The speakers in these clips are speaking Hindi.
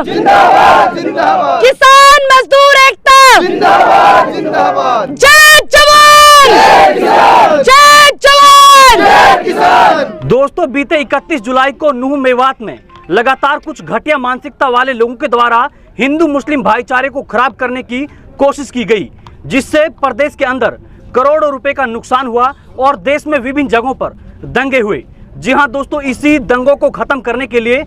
जिंदाबाद जिंदाबाद, किसान मजदूर एकता जिंदाबाद जिंदाबाद, जय जवान जय जवान जय किसान। दोस्तों, बीते 31 जुलाई को नूह मेवात में लगातार कुछ घटिया मानसिकता वाले लोगों के द्वारा हिंदू मुस्लिम भाईचारे को खराब करने की कोशिश की गई, जिससे प्रदेश के अंदर करोड़ों रुपए का नुकसान हुआ और देश में विभिन्न जगहों पर दंगे हुए। जी हां दोस्तों, इसी दंगों को खत्म करने के लिए,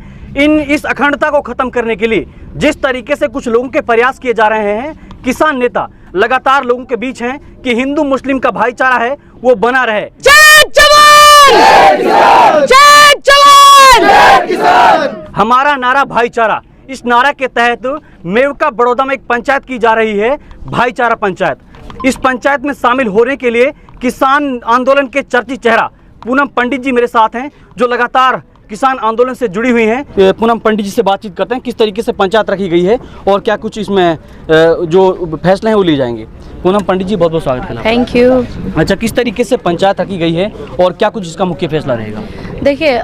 इस अखंडता को खत्म करने के लिए जिस तरीके से कुछ लोगों के प्रयास किए जा रहे हैं, किसान नेता लगातार लोगों के बीच हैं कि हिंदू मुस्लिम का भाईचारा है वो बना रहे। जय जवान जय जवान जय किसान। हमारा नारा भाईचारा, इस नारा के तहत मेवका बड़ौदा में एक पंचायत की जा रही है, भाईचारा पंचायत। इस पंचायत में शामिल होने के लिए किसान आंदोलन के चर्चित चेहरा पूनम पंडित जी मेरे साथ हैं, जो लगातार किसान आंदोलन से जुड़ी हुई हैं। पूनम पंडित जी से बातचीत करते हैं, किस तरीके से पंचायत रखी गई है और क्या कुछ इसमें जो फैसले हैं वो लिए जाएंगे। पूनम पंडित जी, बहुत बहुत स्वागत है। Thank you. अच्छा, किस तरीके से पंचायत रखी गई है और क्या कुछ इसका मुख्य फैसला रहेगा? देखिए,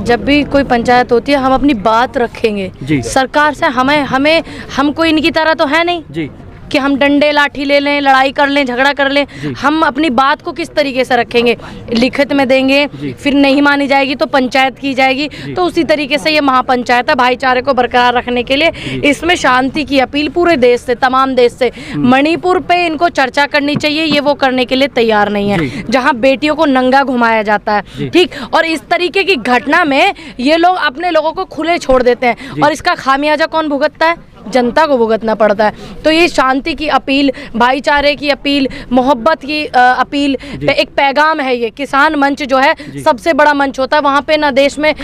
जब भी कोई पंचायत होती है हम अपनी बात रखेंगे जी। सरकार से। हम कोई इनकी तरह तो है नहीं जी कि हम डंडे लाठी ले लें, लड़ाई कर लें, झगड़ा कर लें। हम अपनी बात को किस तरीके से रखेंगे, लिखित में देंगे, फिर नहीं मानी जाएगी तो पंचायत की जाएगी। तो उसी तरीके से ये महापंचायत है भाईचारे को बरकरार रखने के लिए। इसमें शांति की अपील पूरे देश से, तमाम देश से। मणिपुर पे इनको चर्चा करनी चाहिए, ये वो करने के लिए तैयार नहीं है, जहाँ बेटियों को नंगा घुमाया जाता है। ठीक, और इस तरीके की घटना में ये लोग अपने लोगों को खुले छोड़ देते हैं और इसका खामियाजा कौन भुगतता है? जनता को भुगतना पड़ता है। तो ये शांति की अपील, भाईचारे की अपील, मोहब्बत की अपील पे एक पैगाम है। ये किसान मंच जो है सबसे बड़ा मंच होता है। वहाँ पे ना देश में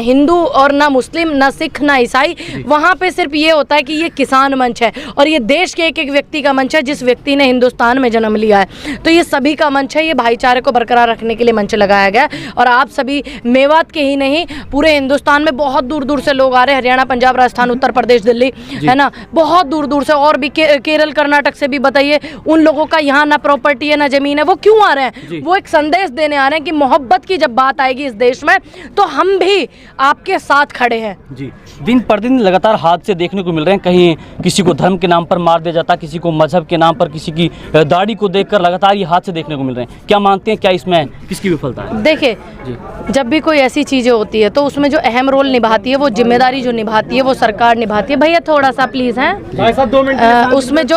हिंदू और ना मुस्लिम, ना सिख, ना ईसाई, वहाँ पे सिर्फ ये होता है कि ये किसान मंच है और ये देश के एक एक व्यक्ति का मंच है, जिस व्यक्ति ने हिंदुस्तान में जन्म लिया है। तो ये सभी का मंच है, ये भाईचारे को बरकरार रखने के लिए मंच लगाया गया। और आप सभी, मेवात के ही नहीं, पूरे हिंदुस्तान में बहुत दूर दूर से लोग आ रहे हैं। हरियाणा, पंजाब, राजस्थान, उत्तर प्रदेश, दिल्ली, है ना, बहुत दूर दूर से, और भी केरल, कर्नाटक से भी। बताइए, उन लोगों का यहाँ ना प्रॉपर्टी है ना जमीन है, वो क्यों आ रहे हैं? वो एक संदेश देने आ रहे हैं कि मोहब्बत की जब बात आएगी इस देश में तो हम भी आपके साथ खड़े हैं। जी, दिन पर दिन लगातार हादसे देखने को मिल रहे हैं। कहीं किसी को धर्म के नाम पर मार दिया जाता है, किसी को मजहब के नाम पर, किसी की दाढ़ी को देखकर लगातार ये हादसे देखने को मिल रहे हैं। क्या मानते हैं, क्या इसमें किसकी विफलता है? देखिए, जब भी कोई ऐसी चीज़ें होती है तो उसमें जो अहम रोल निभाती है, वो जिम्मेदारी जो निभाती है, वो सरकार निभाती है। भैया थोड़ा सा प्लीज़ हैं, उसमें जो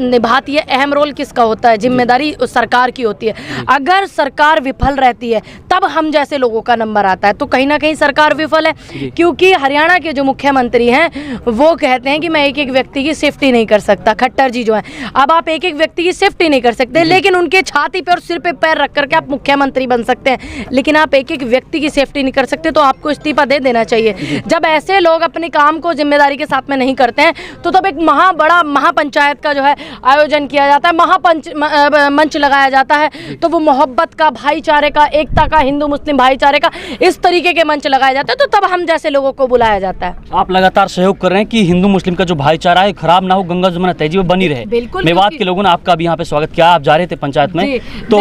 निभाती है अहम रोल किसका होता है? जिम्मेदारी सरकार की होती है। अगर सरकार विफल रहती है तब हम जैसे लोगों का नंबर आता है। तो कहीं ना कहीं सरकार विफल है, क्योंकि हरियाणा के जो मुख्यमंत्री हैं वो कहते हैं कि मैं एक एक व्यक्ति की सेफ्टी नहीं कर सकता। खट्टर जी जो है, अब आप एक एक व्यक्ति की सेफ्टी नहीं कर सकते, लेकिन उनके छाती पे और सिर पे पैर रख करके आप मुख्यमंत्री बन सकते हैं, लेकिन आप एक एक व्यक्ति की सेफ्टी नहीं कर सकते। तो आपको इस्तीफा दे देना चाहिए। जब ऐसे लोग अपने काम को जिम्मेदारी के साथ में नहीं करते हैं तो तब एक बड़ा महापंचायत का जो है आयोजन किया जाता है, मंच लगाया जाता है। तो वो मोहब्बत का, भाईचारे का, एकता का, हिंदू मुस्लिम भाईचारे का, इस तरीके के मंच लगाए जाते हैं। तो तब हम जैसे लोगों को बुलाया जाता है। आप लगातार सहयोग कर रहे हैं कि हिंदू मुस्लिम का जो भाईचारा है खराब ना हो, गंगा जमुना तहजीब बनी रहे। बिल्कुल। मेवात के लोगों ने आपका भी यहाँ पे स्वागत किया। आप जा रहे थे पंचायत में, तो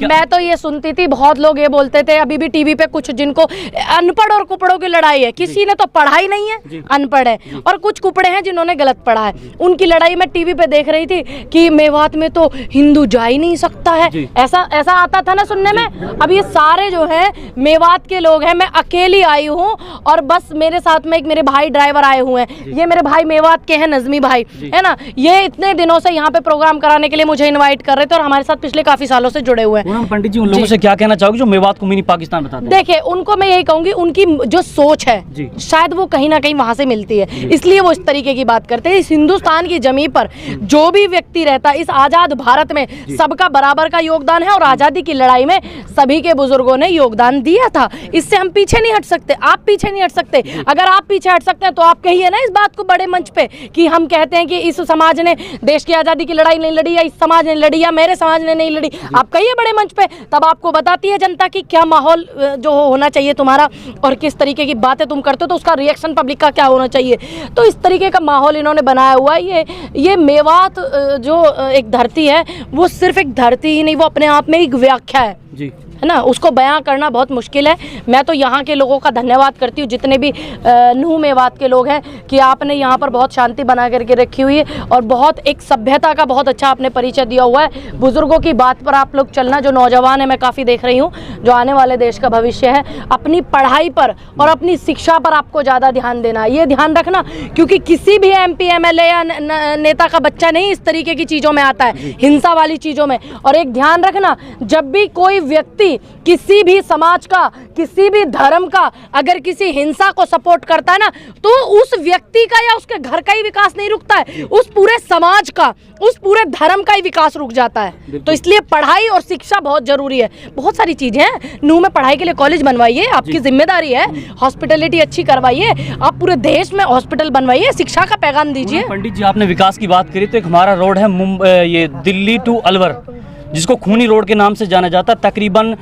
मैं तो ये सुनती थी, बहुत लोग ये बोलते थे, अभी भी टीवी पे कुछ, जिनको अनपढ़ और कुपड़ों की लड़ाई है, किसी ने तो पढ़ाई नहीं है, अनपढ़ है, और कुछ कुपड़े हैं जिन्होंने गलत पढ़ा है, उनकी लड़ाई मैं टीवी पे देख रही थी कि मेवात में तो हिंदू जा ही नहीं सकता है। ऐसा आता था ना सुनने में। अब ये सारे जो है मेवात के लोग हैं, मैं अकेली आई हूँ और बस मेरे साथ में एक मेरे भाई ड्राइवर आए हुए हैं। ये मेरे भाई मेवात के हैं, नजमी भाई, है ना। ये इतने दिनों से यहाँ पे प्रोग्राम कराने के लिए मुझे इनवाइट कर रहे थे और हमारे साथ पिछले काफी सालों से जुड़े हुए हैं। पंडित जी, उन लोगों से क्या कहना चाहोगे जो मेवात को मिनी पाकिस्तान बताते हैं? देखिए, उनको मैं यही कहूंगी, उनकी जो सोच है शायद वो कहीं ना कहीं वहां से मिलती है, इसलिए वो इस तरीके की बात करते हैं। इस हिंदुस्तान की जमीन पर जो भी व्यक्ति रहता है, इस आजाद भारत में सबका बराबर का योगदान है और आजादी की लड़ाई में सभी के बुजुर्गों ने योगदान दिया था। इससे हम पीछे नहीं हट सकते, आप पीछे नहीं हट सकते। अगर आप पीछे हट सकते हैं तो आप कहिए ना इस बात को बड़े मंच पे कि हम कहते हैं कि इस समाज ने देश की आजादी की लड़ाई नहीं लड़ी, या इस समाज ने लड़ी, या मेरे समाज ने नहीं लड़ी। आप कहिए बड़े मंच पे, तब आपको बताती है जनता की क्या माहौल जो होना चाहिए तुम्हारा और किस तरीके की बातें तुम करते हो, तो उसका रिएक्शन पब्लिक का क्या होना चाहिए। तो इस तरीके का माहौल इन्होंने बनाया हुआ है। ये मेवात जो एक धरती है, वो सिर्फ एक धरती ही नहीं, वो अपने आप में एक व्याख्या है। जी, है ना, उसको बयां करना बहुत मुश्किल है। मैं तो यहाँ के लोगों का धन्यवाद करती हूँ, जितने भी नूह मेवात के लोग हैं, कि आपने यहाँ पर बहुत शांति बना करके रखी हुई है और बहुत एक सभ्यता का बहुत अच्छा आपने परिचय दिया हुआ है। बुजुर्गों की बात पर आप लोग चलना, जो नौजवान है मैं काफ़ी देख रही हूँ, जो आने वाले देश का भविष्य है, अपनी पढ़ाई पर और अपनी शिक्षा पर आपको ज़्यादा ध्यान देना, ये ध्यान रखना, क्योंकि किसी भी MP MLA या नेता का बच्चा नहीं इस तरीके की चीज़ों में आता है, हिंसा वाली चीज़ों में। और एक ध्यान रखना, जब भी कोई व्यक्ति किसी भी समाज का, किसी भी धर्म का अगर किसी हिंसा को सपोर्ट करता है ना, तो उस व्यक्ति का या उसके घर का ही विकास नहीं रुकता है, उस पूरे समाज का, उस पूरे धर्म का ही विकास रुक जाता है। तो इसलिए पढ़ाई और शिक्षा बहुत जरूरी है। बहुत सारी चीजें हैं, नूह में पढ़ाई के लिए कॉलेज बनवाइए, आपकी जिम्मेदारी है, हॉस्पिटलिटी अच्छी करवाइए, आप पूरे देश में हॉस्पिटल बनवाइए, शिक्षा का पैगाम दीजिए। पंडित जी, आपने विकास की बात करी, तो एक हमारा रोड है ये दिल्ली टू अलवर, जिसको खूनी रोड के नाम से जाना जाता है। तकरीबन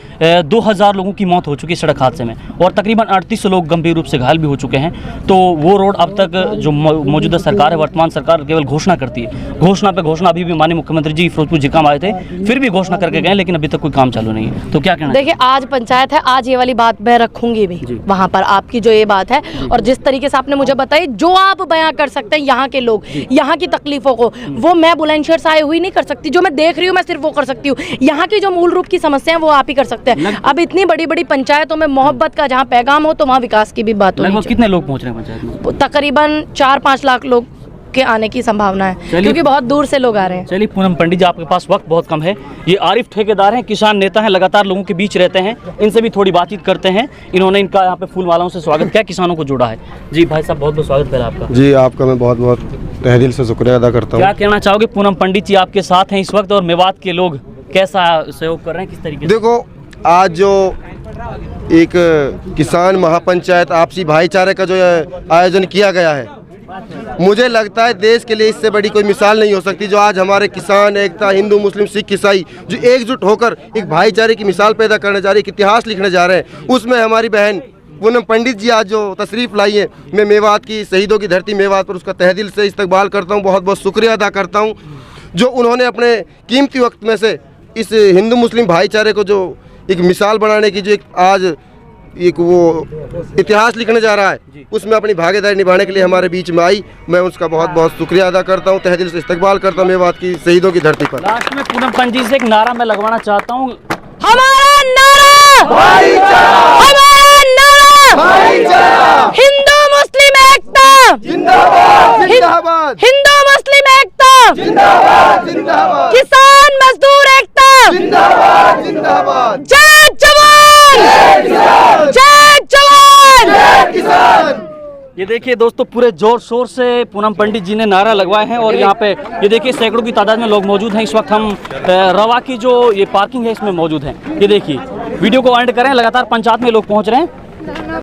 2000 लोगों की मौत हो चुकी है सड़क हादसे में और तकरीबन 3800 लोग गंभीर रूप से घायल भी हो चुके हैं। तो वो रोड अब तक जो मौजूदा सरकार है, वर्तमान सरकार, केवल घोषणा करती है, घोषणा पे घोषणा। अभी भी माननीय मुख्यमंत्री जी फिरोजपुर जिकाम आए थे, फिर भी घोषणा करके गए, लेकिन अभी तक कोई काम चालू नहीं है। तो क्या कहना? देखिए, आज पंचायत है, आज ये वाली बात मैं रखूंगी भी वहाँ पर, आपकी जो ये बात है और जिस तरीके से आपने मुझे बताई, जो आप बयां कर सकते हैं यहाँ के लोग, यहाँ की तकलीफों को, वो मैं बुलंदशहर से आई हुई नहीं कर सकती। जो मैं देख रही हूँ मैं सिर्फ वो कर सकती हूँ। यहाँ की जो मूल रूप की समस्या है वो आप ही कर सकते हैं। अब इतनी बड़ी बड़ी पंचायतों में मोहब्बत का जहाँ पैगाम हो, तो वहाँ विकास की भी बात होनी चाहिए। कितने लोग पहुँच रहे हैं पंचायत में? तकरीबन 4-5 लाख लोग के आने की संभावना है, क्योंकि बहुत दूर से लोग आ रहे हैं। चलिए पूनम पंडित जी, आपके पास वक्त बहुत कम है। ये आरिफ ठेकेदार हैं, किसान नेता हैं, लगातार लोगों के बीच रहते हैं, इनसे भी थोड़ी बातचीत करते हैं। इन्होंने इनका यहाँ पे फूल मालाओं से स्वागत किया, किसानों को जोड़ा है। जी भाई साहब, बहुत बहुत स्वागत पहले आपका। जी, आपका मैं बहुत बहुत तहे दिल से शुक्रिया अदा करता क्या हूँ। कहना चाहोगे? पूनम पंडित जी आपके साथ हैं इस वक्त, और मेवात के लोग कैसा सहयोग कर रहे हैं, किस तरीके से? देखो, आज जो एक किसान महापंचायत आपसी भाईचारे का जो आयोजन किया गया है, मुझे लगता है देश के लिए इससे बड़ी कोई मिसाल नहीं हो सकती। जो आज हमारे किसान एकता, हिंदू मुस्लिम सिख ईसाई जो एकजुट होकर एक भाईचारे की मिसाल पैदा करने जा रही है, इतिहास लिखने जा रहे हैं, उसमें हमारी बहन पूनम पंडित जी आज जो तशरीफ़ लाई है, मैं मेवात की, शहीदों की धरती मेवात पर उसका तहे दिल से इस्तकबाल करता हूँ, बहुत बहुत शुक्रिया अदा करता हूँ। जो उन्होंने अपने कीमती वक्त में से इस हिंदू मुस्लिम भाईचारे को जो एक मिसाल बनाने की, जो एक आज एक वो इतिहास लिखने जा रहा है, उसमें अपनी भागीदारी निभाने के लिए हमारे बीच में आई, मैं उसका बहुत बहुत शुक्रिया अदा करता हूँ, तहे दिल से इस्तकबाल करता हूँ मेवात की शहीदों की धरती पर। लास्ट में पूनम पंडित जी से एक नारा मैं लगवाना चाहता हूँ। हमारा नारा भाईचारा, हमारा नारा भाईचारा, हिंदू मुस्लिम एकता जिंदाबाद जिंदाबाद, हिंदू मुस्लिम एकता जिंदाबाद जिंदाबाद, किसान मजदूर एकता जिंदाबाद जिंदाबाद, जय जवान जय जवान जय किसान। ये देखिए दोस्तों, पूरे जोर शोर से पूनम पंडित जी ने नारा लगवाए हैं और यहाँ पे ये देखिए सैकड़ों की तादाद में लोग मौजूद हैं। इस वक्त हम रवा की जो ये पार्किंग है इसमें मौजूद हैं। ये देखिए, वीडियो को एंड करें, लगातार पंचायत में लोग पहुँच रहे हैं।